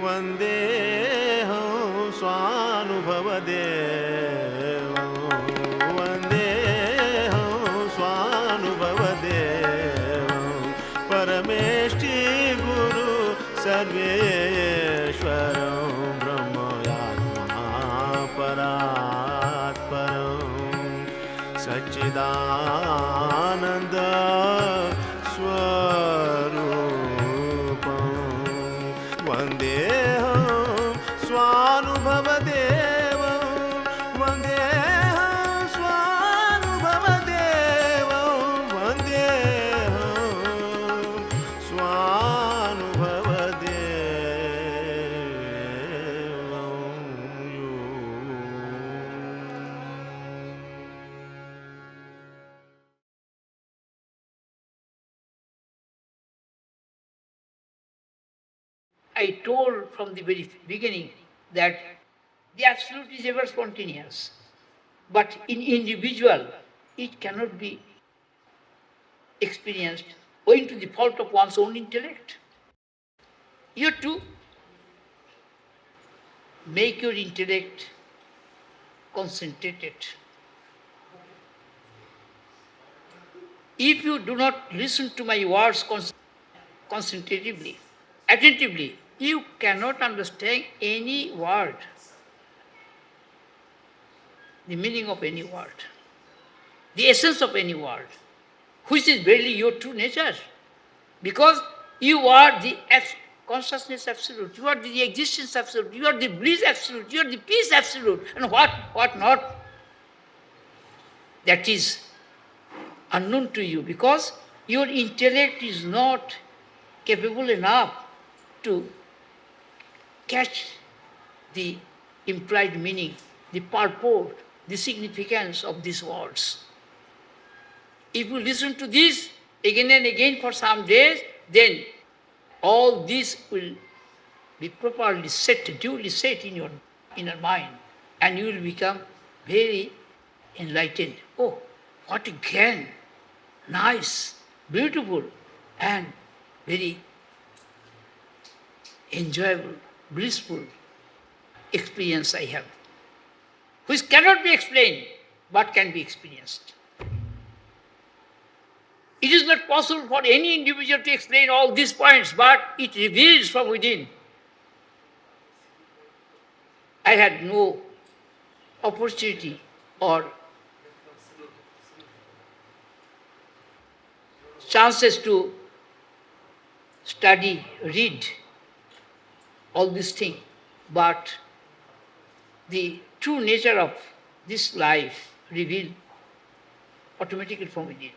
वन्देऽहं स्वानुभवदेवं वन्देऽहं स्वानुभवदेवं परमेष्टि गुरु सर्वेश्वरं ब्रह्मयात्मा परात्परं सच्चिदानन्द स्वरूपं वन्देऽहं स्वानुभवदेवं वन्देऽहं स्वानुभवदेवं वन्देऽहं स्वानुभवदेवं I told from the very beginning that the absolute is ever spontaneous, but in individual it cannot be experienced owing to the fault of one's own intellect. You have to make your intellect concentrated. If you do not listen to my words concentratively, attentively, you cannot understand any word, the meaning of any word, the essence of any word, which is really your true nature. Because you are the consciousness absolute, you are the existence absolute, you are the bliss absolute, you are the peace absolute, and what not. That is unknown to you because your intellect is not capable enough to catch the implied meaning, the purport, the significance of these words. If you listen to this again and again for some days, then all this will be properly set, duly set in your inner mind, and you will become very enlightened. Oh, what a grand, nice, beautiful, and very enjoyable, blissful experience I have, which cannot be explained, but can be experienced. It is not possible for any individual to explain all these points, but it reveals from within. I had no opportunity or chances to study, read all these things, but the true nature of this life revealed automatically from within.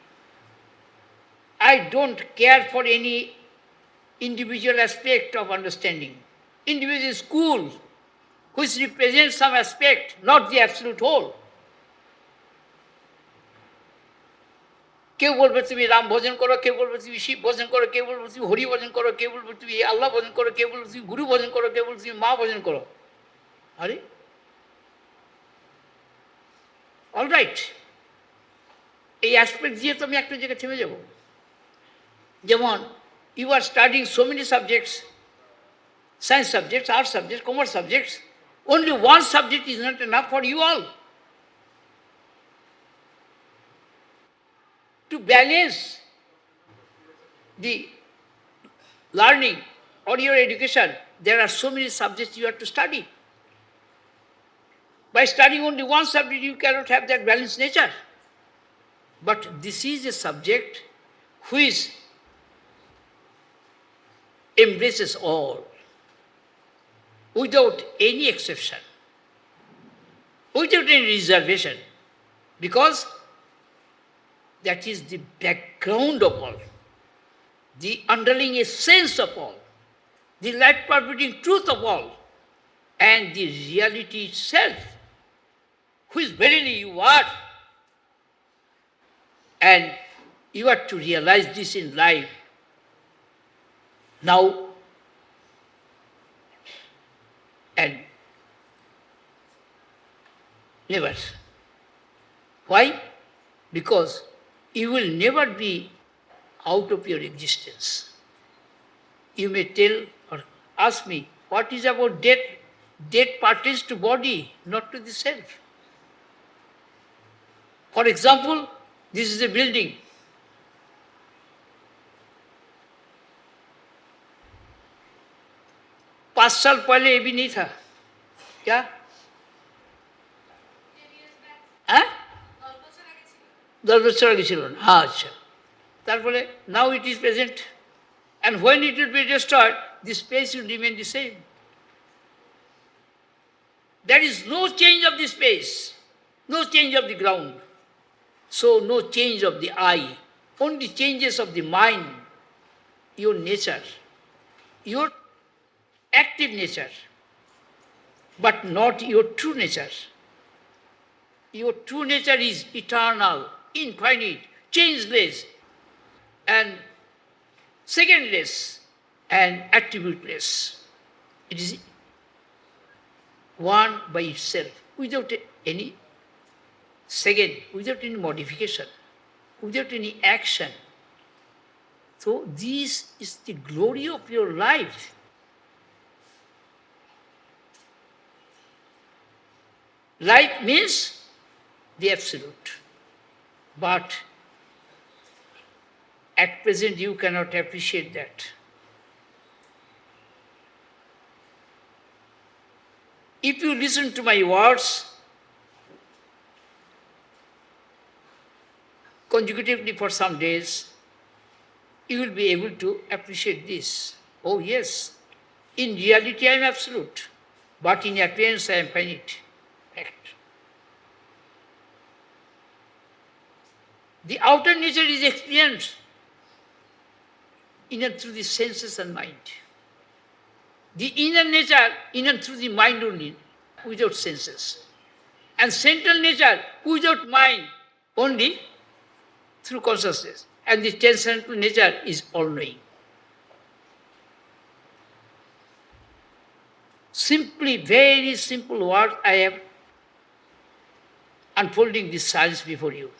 I don't care for any individual aspect of understanding. Individual school, which represents some aspect, not the absolute whole. কেউ বলবে তুমি রাম ভজন করো, কেউ বলবে তুমি শিব ভজন করো, কেউ বলবে তুমি হরি ভজন করো, কেউ বলবে তুমি আল্লাহ ভজন করো, কেউ বলবে তুমি গুরু ভজন করো, কেউ বলবে তুমি মা ভজন করো। আরে অলরাইট, এই অ্যাসপেক্ট দিয়ে তো আমি একটা জায়গায় থেমে যাব। যেমন you are studying so many subjects, science subjects, arts subjects, commerce subjects, only one subject is not enough for you all. To balance the learning or your education, there are so many subjects you have to study. By studying only one subject, you cannot have that balanced nature. But this is a subject which embraces all, without any exception. without any reservation, because that is the background of all, the underlying essence of all, the light-pervading truth of all, and the reality itself, which verily you are. And you are to realize this in life. Now and never. Why? Because you will never be out of your existence. You may tell or ask me, what is about death? Death pertains to body, not to the self. For example, this is a building. पाँच साल पहले ये भी नहीं था क्या हाँ 10 বছর আগে ছিল না হ্যাঁ আচ্ছা তারপরে now it is present and when it will be destroyed the space will remain the same. There is no change of the space, no change of the ground, so no change of the eye, only changes of the mind, your nature, your active nature, but not your true nature. Your true nature is eternal, infinite, changeless, and secondless, and attributeless. It is one by itself, without any second, without any modification, without any action. So this is the glory of your life. Life means the absolute. But at present you cannot appreciate that. If you listen to my words consecutively for some days, you will be able to appreciate this. Oh yes, in reality I am absolute, but in appearance I am finite. Fact. The outer nature is experienced in and through the senses and mind. The inner nature in and through the mind only, without senses. And central nature without mind, only through consciousness. And the transcendental nature is all-knowing. Simply, very simple words I am unfolding this science before you.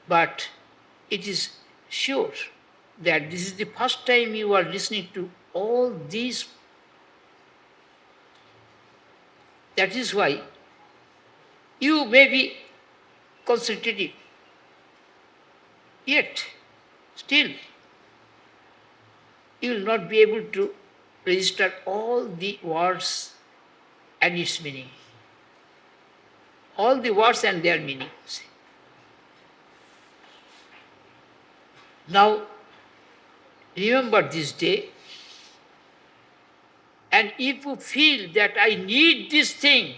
But it is sure that this is the first time you are listening to all these. That is why you may be concentrative, yet still you will not be able to register all the words and its meaning. All the words and their meanings. Now, remember this day, and if you feel that I need this thing,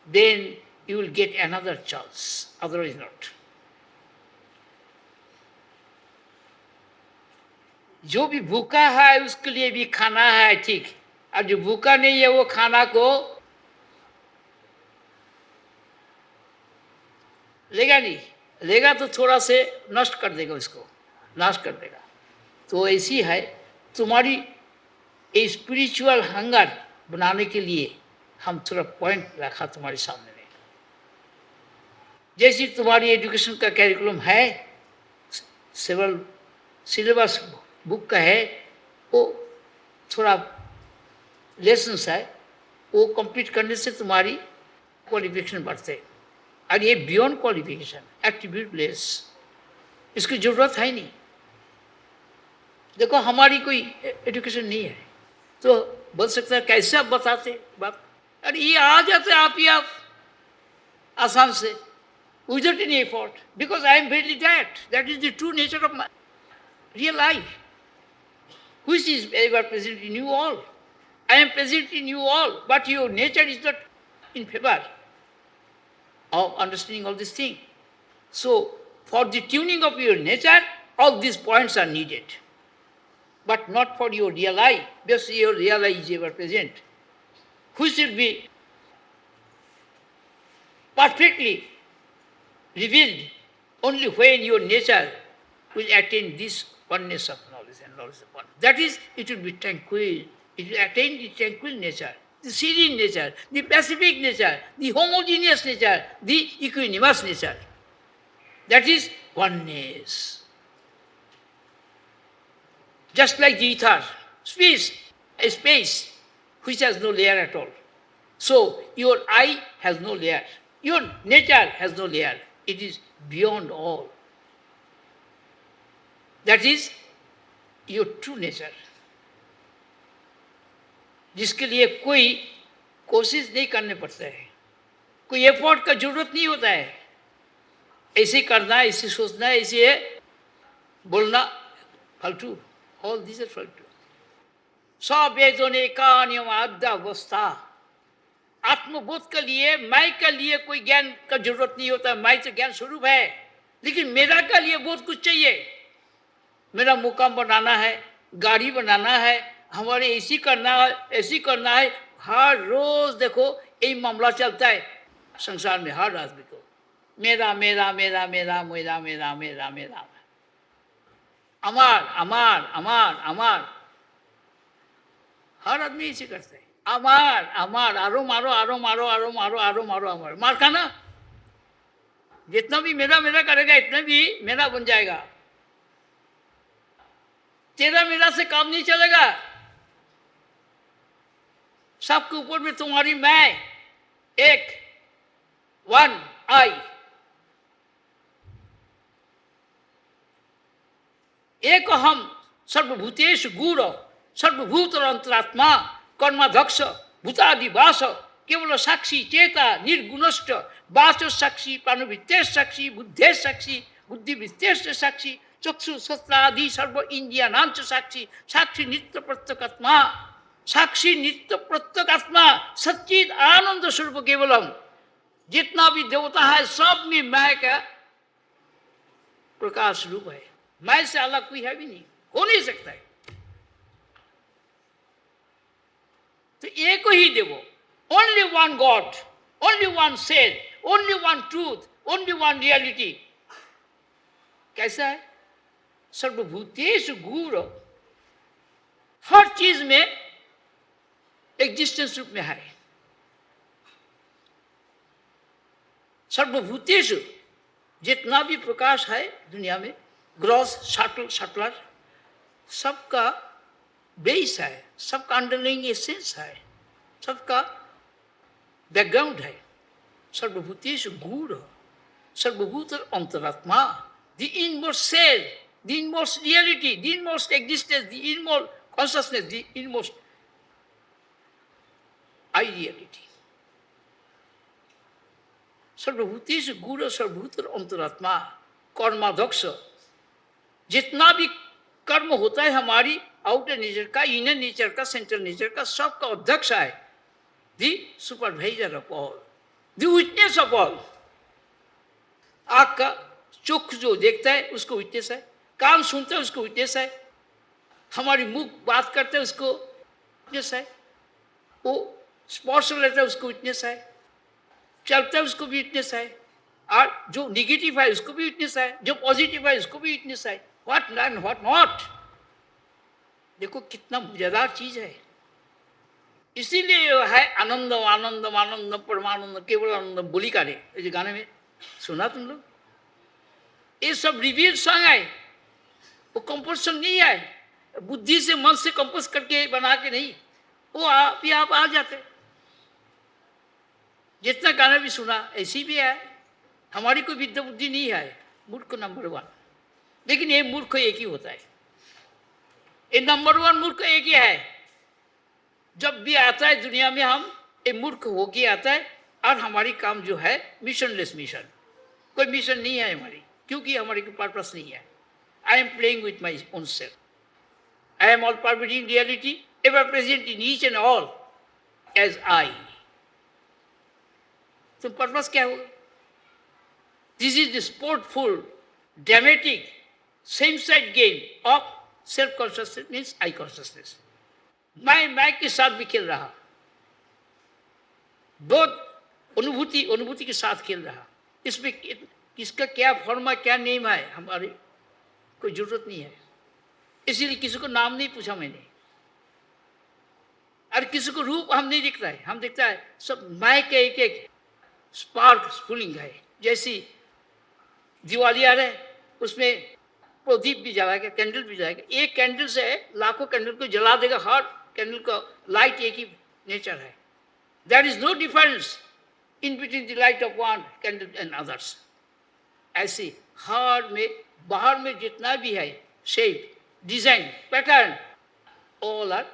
then you will get another chance, otherwise not. जो भी भूखा है उसके लिए भी खाना है ठीक, और जो भूखा नहीं है वो खाना को लेगा नहीं, लेगा तो थोड़ा से नष्ट कर देगा, उसको नाश कर देगा. तो ऐसी है तुम्हारी स्पिरिचुअल हंगर बनाने के लिए हम थोड़ा पॉइंट रखा तुम्हारे सामने में. जैसी तुम्हारी एजुकेशन का कैरिकुलम है, सेवल सिलेबस बुक का है, वो थोड़ा लेसन्स है, वो कंप्लीट करने से तुम्हारी क्वालिफिकेशन बढ़ते. और ये बियॉन्ड क्वालिफिकेशन, एट्रीब्यूटलेस, इसकी ज़रूरत है नहीं. देखो हमारी कोई एजुकेशन नहीं है तो बोल सकता है कैसे आप बताते बात, अरे ये आ जाते आप ही आप आसान से, without any effort, because I am very that is the true nature of my real life, which is ever present in you all. I am present in you all, but your nature is not in favor of understanding all these things. So, for the tuning of your nature, all these points are needed. But not for your real I, because your real I is ever present, which should be perfectly revealed only when your nature will attain this oneness of knowledge and knowledge of one. That is, it will be tranquil. It will attain the tranquil nature, the serene nature, the pacific nature, the homogeneous nature, the equanimous nature. That is oneness. Just like the ether, space, which has no layer at all. So your I has no layer. Your nature has no layer. It is beyond all. That is your true nature, जिसके लिए कोई कोशिश नहीं करने पड़ता है, कोई effort का जरूरत नहीं होता है. ऐसे करना है, ऐसे सोचना है, ऐसे बोलना, फालतू. All these are फालतू. सब वेदों का नियम आद्य अवस्था. आत्मबोध के लिए, मैं के लिए कोई ज्ञान का जरूरत नहीं होता. मैं तो ज्ञान स्वरूप है, लेकिन मेरा के लिए बहुत कुछ चाहिए. मेरा मुकाम बनाना है, गाड़ी बनाना है, हमारे ऐसी करना है, ऐसी करना है. हर रोज देखो यही मामला चलता है संसार में. हर आदमी को मेरा मेरा मेरा मेरा मेरा मेरा मेरा मेरा, अमार अमार अमार अमार. हर आदमी ऐसे करता है. अमार अमार, आरो मारो आरो मारो आरो मारो आरो मारो अमार. मार खाना. जितना भी मेरा मेरा करेगा इतना भी मेरा बन जाएगा. तेरा मेरा से काम नहीं चलेगा. सबके ऊपर में तुम्हारी मैं, एक, वन आई. एक हम सर्वभूतेषु गूढ़ सर्वभूत अंतरात्मा कर्माध्यक्ष भूतादिवास केवल साक्षी चेता निर्गुणस्थ वाच साक्षी प्राणवृत्तेश साक्षी बुद्धेश साक्षी बुद्धिवृत्तेश साक्षी चक्षु शस्त्रादि सर्व इंद्रियाणांच साक्षी साक्षी नित्य प्रत्येगात्मा. साक्षी नित्य प्रत्येगात्मा सच्चिद आनंद स्वरूप केवलम. जितना भी देवता है सब में मैं का प्रकाश रूप है. मैं से अलग कोई है भी नहीं, हो नहीं सकता है. तो एक ही देवो, only one God, only one self, only one truth, only one reality. कैसा है? सर्वभूतेषु गूढ़. हर चीज में एग्जिस्टेंस रूप में है. सर्वभूतेषु जितना भी प्रकाश है दुनिया में, ग्रॉस शटल शटलर, सबका बेस है, सबका अंडरलाइंग एसेंस है, सबका बैकग्राउंड है. सर्वभूतेषु गूढ़ सर्वभूत अंतरात्मा, the inmost self, the inmost reality, the inmost existence, the inmost consciousness, the inmost I reality. सर्वभूतेषु गूढ़ सर्वभूत अंतरात्मा कर्माध्यक्ष. जितना भी कर्म होता है हमारी आउटर नेचर का, इनर नेचर का, सेंट्रल नेचर का, सबका अध्यक्ष है. The supervisor of all, the witness of all. आँख का चोख जो देखता है उसको विटनेस है, कान सुनता है उसको विटनेस है, हमारी मुख बात करते हैं उसको विटनेस है, वो स्पर्श लेता है उसको विटनेस है, चलता है उसको भी विटनेस है, और जो निगेटिव है उसको भी विटनेस है, जो पॉजिटिव है उसको भी विटनेस है. What and what not. देखो कितना मजेदार चीज है. इसीलिए है आनंदम आनंदम आनंदम परमानंद केवल आनंद बोली का रे. ये गाने में सुना तुम लोग? ये सब रिवील सॉन्ग है, वो कंपोजिशन नहीं है. बुद्धि से मन से कंपोज करके बना के नहीं, वो आप ही आप आ जाते. जितना गाना भी सुना ऐसी भी है. हमारी कोई विद्या बुद्धि नहीं है. मूर्ख नंबर वन. लेकिन ये मूर्ख एक ही होता है. ये नंबर वन मूर्ख एक ही है. जब भी आता है दुनिया में हम ये मूर्ख होके आता है. और हमारी काम जो है मिशनलेस मिशन, कोई मिशन नहीं है हमारी, क्योंकि हमारी कोई पर्पस नहीं है. I am playing with my own self. I am all pervading reality, ever present in each and all as I. तो पर्पस क्या होगा? This is the sportful dramatic same side game of self consciousness means I consciousness. मैं के साथ भी खेल रहा, बहुत अनुभूति के साथ खेल रहा। इसमें किसका क्या फॉर्मा क्या नेम है हमारे कोई जरूरत नहीं है, इसीलिए किसी को नाम नहीं पूछा मैंने, और किसी को रूप हम नहीं दिख रहा है, हम दिखता है सब मैं के एक एक स्पार्क स्फुलिंग है। जैसी दिवाली आ रहा है, उसमें प्रदीप भी जलाएगा, कैंडल भी जलाएगा, एक कैंडल से लाखों कैंडल को जला देगा, हर कैंडल का लाइट एक ही नेचर है। There is no difference in between the light of one candle and others. ऐसे हर में बाहर में जितना भी है shape, design, pattern, all are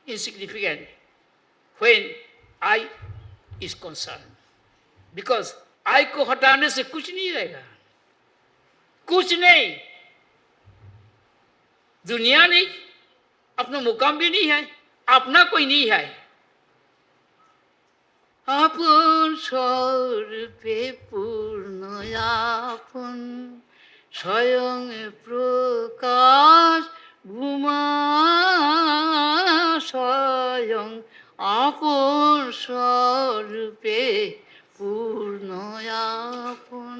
insignificant when I is concerned, because I को हटाने से कुछ नहीं रहेगा, कुछ नहीं, दुनिया नहीं, अपना मुकाम भी नहीं है, अपना कोई नहीं है। আপন স্বরূপে পূর্ণ আপন স্বয়ং প্রকাশ ভূমা স্বয়ং আপন স্বরূপে পূর্ণ আপন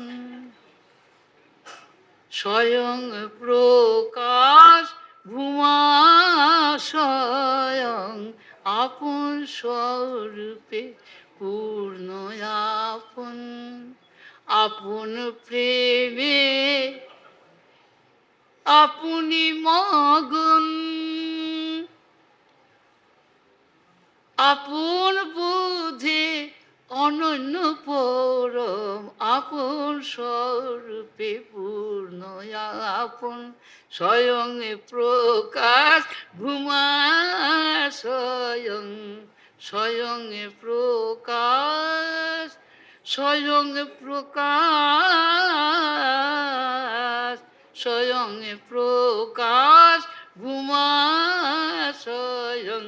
স্বয়ং প্রকাশ ভূমা স্বয়ং আপন স্বরূপে পূর্ণ আপন আপন প্রেমে আপনি মগন আপন বোধে অনন্য পরম আপন স্বরূপে পূর্ণ আপন স্বয়ং প্রকাশ ভূমা স্বয়ং স্বয়ং প্রকাশ স্বয়ং প্রকাশ স্বয়ং প্রকাশ ভূমা স্বয়ং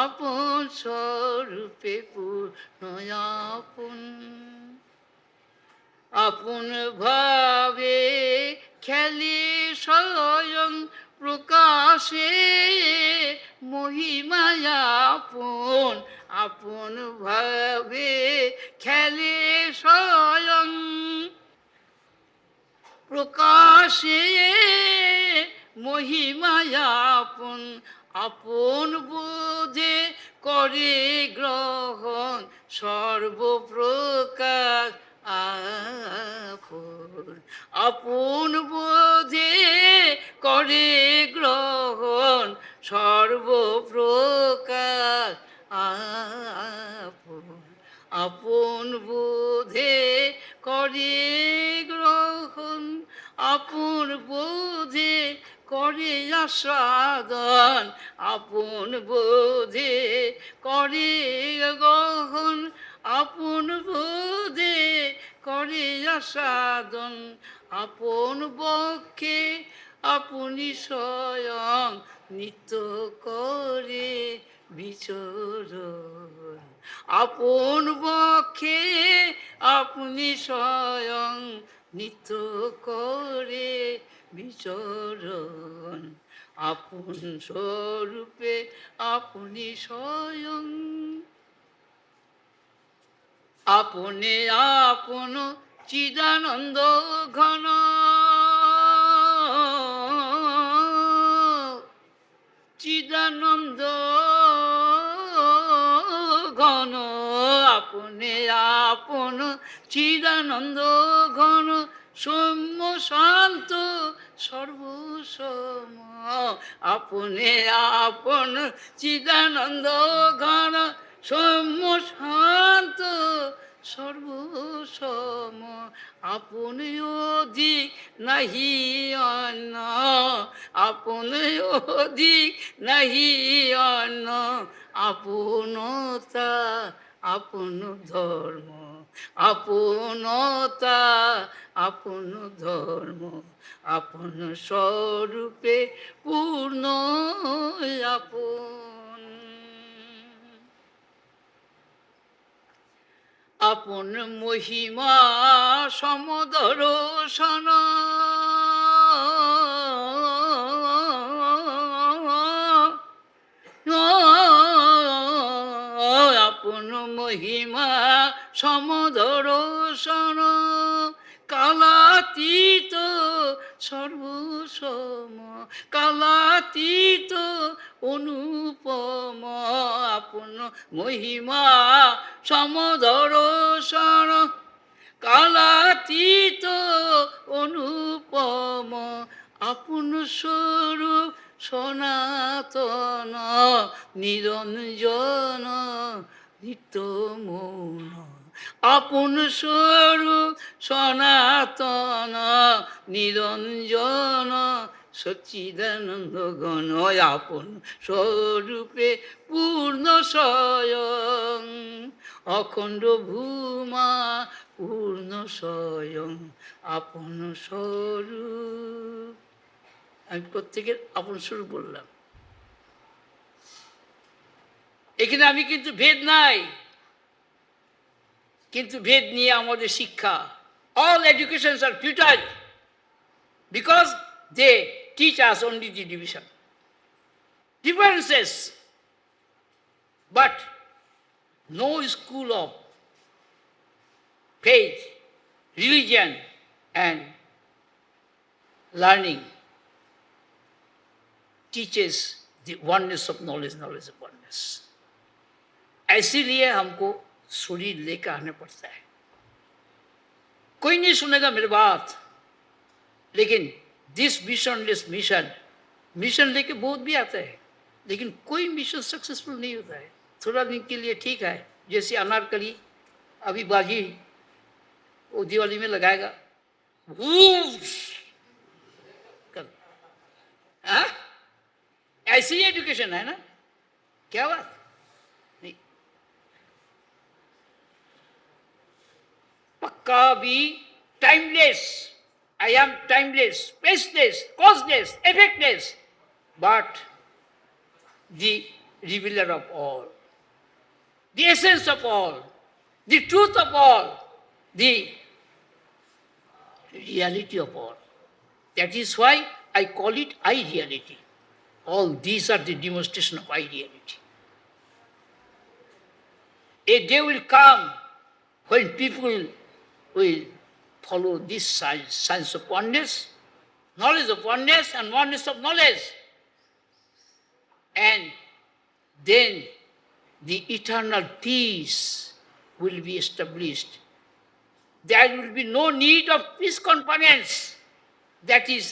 আপন স্বরূপে পূর্ণ আপন আপন ভাবে খেলে স্বয়ং প্রকাশে মহিমায় আপন আপন ভাবে খেলে স্বয়ং প্রকাশে মহিমায় আপন আপন বোধে করে গ্রহণ সর্বপ্রকার আপন আপন বোধে করে গ্রহণ সর্বপ্রকার আপন আপন বোধে করে গ্রহণ আপন বোধে করে আস্বাদন আপন বোধে করে গ্রহণ আপন বোধে করে আস্বাদন আপন বক্ষে আপনি স্বয়ং নিত্য করে বিচরণ আপন বক্ষে আপনি স্বয়ং নিত্য করে বিচরণ আপন স্বরূপে আপনি স্বয়ং আপনে আপন চিদানন্দ ঘন চিদানন্দ ঘন আপনে আপন চিদানন্দ ঘন সৌম্য শান্ত সর্বসম আপনে আপন চিদানন্দ ঘন সৌম্য শান্ত সর্বসম আপন অধিক নাহি অন্য আপন অধিক নাহি অন্য আপনতা আপন ধর্ম আপনতা আপন ধর্ম আপন স্বরূপে পূর্ণ আপন আপন মহিমা সমদর্শন আপন মহিমা সমদর্শন কালাতীত সর্বসম কালাতীত অনুপম আপন মহিমা সমদর্শন কালাতীত অনুপম আপন স্বরূপ সনাতন নিরঞ্জন নিত্য মৌন আপন স্বরূপ সনাতন নিরঞ্জন সচ্চিদানন্দ গণ আপন স্বরূপে পূর্ণ স্বয়ং অখণ্ড ভূমা পূর্ণ স্বয়ং আপন স্বরূপ। আমি প্রত্যেকের আপন স্বরূপ বললাম। এখানে আমি কিন্তু ভেদ নাই, কিন্তু ভেদ নিয়ে আমাদের শিক্ষা। All educations are futile because they teach us only the division, differences, but no school of faith, religion and learning teaches the oneness of knowledge, knowledge of oneness. इसीलिए हमको शरीर लेकर आना पड़ता है। कोई नहीं सुनेगा मेरी बात, लेकिन दिस मिशनलेस मिशन, मिशन लेके बहुत भी आता है, लेकिन कोई मिशन सक्सेसफुल नहीं होता है। थोड़ा दिन के लिए ठीक है, जैसे अनारकली अभी बाजी वो दिवाली में लगाएगा, हाँ? ऐसी ही एजुकेशन है ना, क्या बात नहीं। पक्का भी timeless, I am timeless, spaceless, causeless, effectless, but the revealer of all, the essence of all, the truth of all, the reality of all. That is why I call it I reality. All these are the demonstration of I reality. A day will come when people will follow this science, science of oneness, knowledge of oneness and oneness of knowledge. And then the eternal peace will be established. There will be no need of peace conference. That is,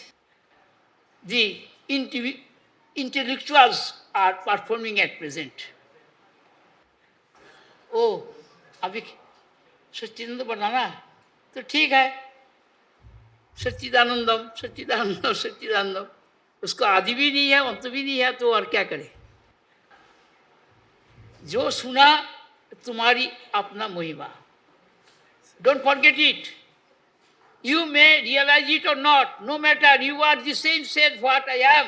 the intellectuals are performing at present. ओ अभी सच्चिदानंद बनाना तो ठीक है, सच्चिदानंदम सच्चिदानंदम सच्चिदानंदम, उसको आदि भी नहीं है अंत भी नहीं है, तो और क्या करे। जो सुना तुम्हारी अपना महिमा, don't forget it. You may realize it or not, no matter, you are the same self what I am,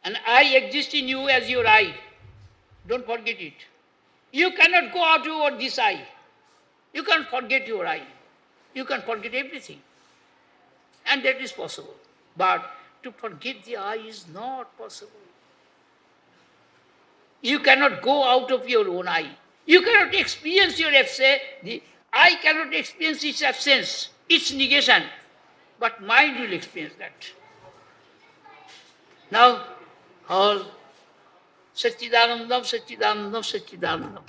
and I exist in you as your I. Don't forget it. You cannot go out over this I. You can forget your I. You can forget everything, and that is possible. But to forget the I is not possible. You cannot go out of your own I. You cannot experience your absence. The I cannot experience its absence, its negation, but mind will experience that. Now, all Satchidanandam, Satchidanandam, Satchidanandam.